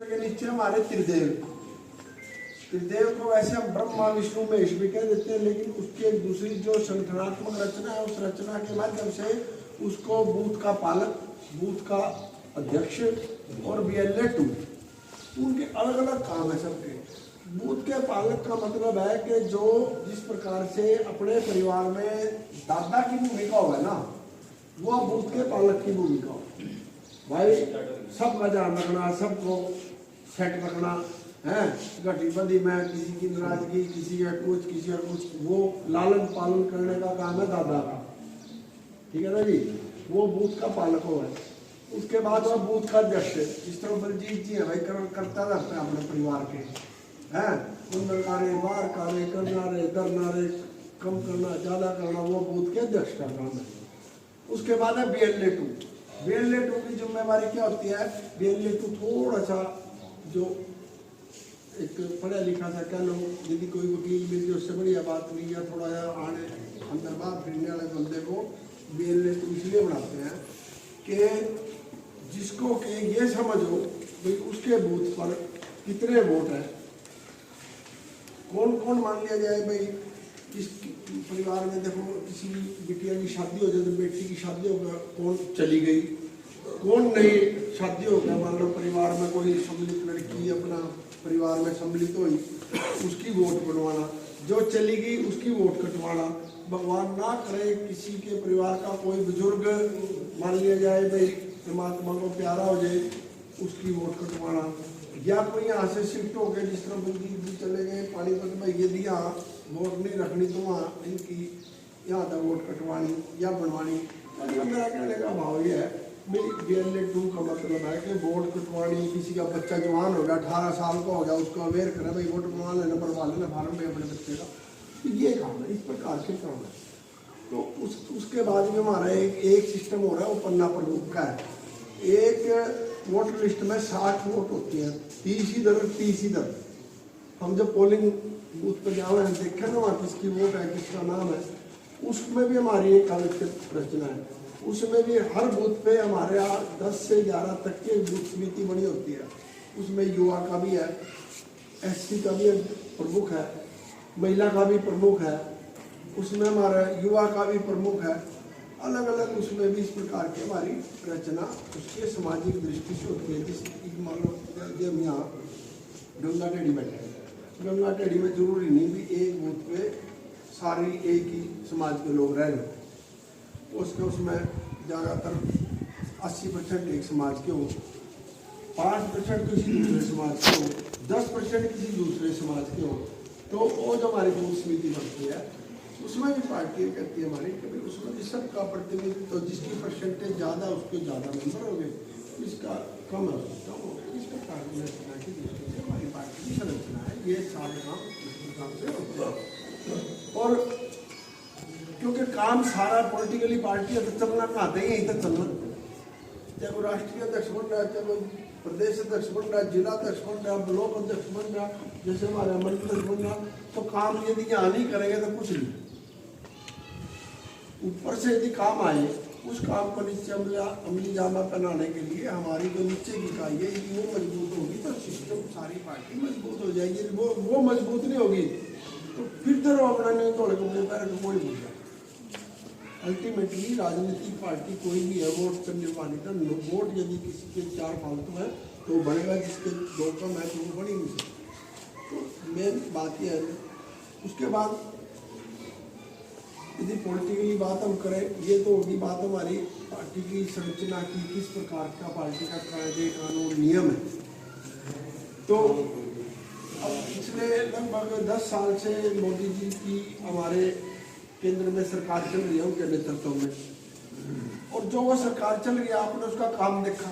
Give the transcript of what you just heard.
के नीचे हमारे त्रिदेव। त्रिदेव को वैसे हम ब्रह्मा विष्णु महेश भी कह देते हैं, लेकिन उसकी एक दूसरी जो संगठनात्मक रचना है, उस रचना के माध्यम से उसको बूथ का पालक, बूथ का अध्यक्ष और BLA 2 उनके अलग अलग काम है सबके। बूथ के पालक का मतलब है कि जो जिस प्रकार से अपने परिवार में दादा की भूमिका हो ना, वो बूथ के पालक की भूमिका हो। भाई सबका ध्यान रखना, सबको सेट रखना है, गतिविधि में किसी की नाराजगी, किसी का कुछ, वो लालन पालन करने का काम है दादा का। ठीक है ना जी, वो बूथ का पालक हो है। उसके बाद वो बूथ का अध्यक्ष, जिस तरह बलजीत जी है भाई, करता रहता है अपने परिवार के हैं, अंदर कार्य बाहर कार्य करना रे, करना रे, कम करना ज्यादा करना, वो बूथ के अध्यक्ष का काम है। उसके बाद है BLA 2। BLA 2 की जिम्मेवारी क्या होती है? BLA 2 थोड़ा सा जो एक पढ़ा लिखा सा कह लो, यदि कोई वकील मिल जाए उससे बढ़िया बात नहीं है, थोड़ा सा आने अंदर बाहर फिरने वाले बंदे को BLA 2 इसलिए बनाते हैं कि जिसको कि ये समझो भाई उसके बूथ पर कितने वोट हैं, कौन कौन मान लिया जाए भाई। इस परिवार में देखो किसी बिटिया की शादी हो जाए तो बेटी की शादी होगा, कौन चली गई, कौन नहीं शादी हो गया, मान लो परिवार में कोई सम्मिलित लड़की अपना परिवार में सम्मिलित हुई, उसकी वोट बनवाना, जो चली गई उसकी वोट कटवाना। भगवान ना करे किसी के परिवार का कोई बुजुर्ग मान लिया जाए भाई परमात्मा को प्यारा हो जाए, उसकी वोट कटवाना। या कोई यहाँ से शिफ्ट हो गए, जिस तरह बलजीत जी चले गए पानीपत में, यदि यहाँ वोट नहीं रखनी तो वहाँ इनकी यहाँ तक वोट कटवानी या बनवानी। मेरा कहने का भाव ये है भाई BLA 2 का मतलब है कि वोट कटवानी। किसी का बच्चा जवान हो गया, 18 साल का हो गया, उसको अवेयर करें भाई वोट बनवा लेना, बनवा लेना फार्म में अपने बच्चे का, तो ये काम है, इस प्रकार के काम है। तो उसके बाद में हमारा एक सिस्टम हो रहा है, वो पन्ना प्रमुख का है। एक वोटर लिस्ट में 60 वोट होती हैं, 30 इधर। हम जब पोलिंग बूथ पर जाओ हैं, देखें ना वहाँ किसकी वोट है, किसका नाम है, उसमें भी हमारी एक अलग रचना है। उसमें भी हर बूथ पे हमारे यहाँ 10 से 11 तक की बूथ समिति बनी होती है। उसमें युवा का भी है, SC का भी प्रमुख है, महिला का भी प्रमुख है, उसमें हमारा युवा का भी प्रमुख है, अलग अलग उसमें भी इस प्रकार की हमारी रचना उसके सामाजिक दृष्टि से होती है। जैसे मान लो जब यहाँ गंगा टेढ़ी बैठे हैं, गंगा टेढ़ी में जरूरी नहीं भी एक बूथ पे सारी एक ही समाज के लोग रह रहे, उसमें ज़्यादातर 80% एक समाज के हो, 5% किसी दूसरे समाज के हो, 10% किसी दूसरे समाज के हो, तो वो जो हमारी बूथ समिति बनती है उसमें भी पार्टी कहती है हमारी कि उसमें भी सबका प्रतिनिधित्व, तो जिसकी परसेंटेज ज़्यादा उसके ज़्यादा मेंबर हो गए, इसका कम है उसका कम हो गया। इस प्रकार की रचना की दृष्टि से हमारी पार्टी की संरचना है। ये सारे काम इस प्रकार से होते हैं। और क्योंकि काम सारा पॉलिटिकली पार्टी है तो चलना कहाँ था, यहीं तक चलना, चाहे वो राष्ट्रीय अध्यक्ष बन रहा है, चाहे वो प्रदेश अध्यक्ष बन रहा है, जिला अध्यक्ष बन रहा है, ब्लॉक अध्यक्ष बन रहा, जैसे हमारे मंडल बन रहा, तो काम यदि यहाँ नहीं करेंगे तो कुछ नहीं। ऊपर से यदि काम आए, उस काम को नीचे अमली जामा पहनाने के लिए हमारी जो नीचे की इकाई है यदि वो मजबूत होगी तो सिस्टम सारी पार्टी मजबूत हो जाएगी। वो मजबूत नहीं होगी तो फिर तो अपना नहीं थोड़े को पैर को कोई नहीं। अल्टीमेटली राजनीतिक पार्टी कोई भी है, वोट करने वाली का वोट यदि किसी के 4 फालतू है तो बढ़ेगा, जिसके 2 कम है तो वो बढ़ ही नहीं सकता। तो मेन बात यह है। उसके बाद यदि पॉलिटिकली बात हम करें, ये तो होगी बात हमारी पार्टी की संरचना की, किस प्रकार का पार्टी का कायदे कानून नियम है। तो अब पिछले लगभग 10 साल से मोदी जी की हमारे केंद्र में सरकार चल रही है, उनके नेतृत्व में, और जो वो सरकार चल रही है आपने उसका काम देखा।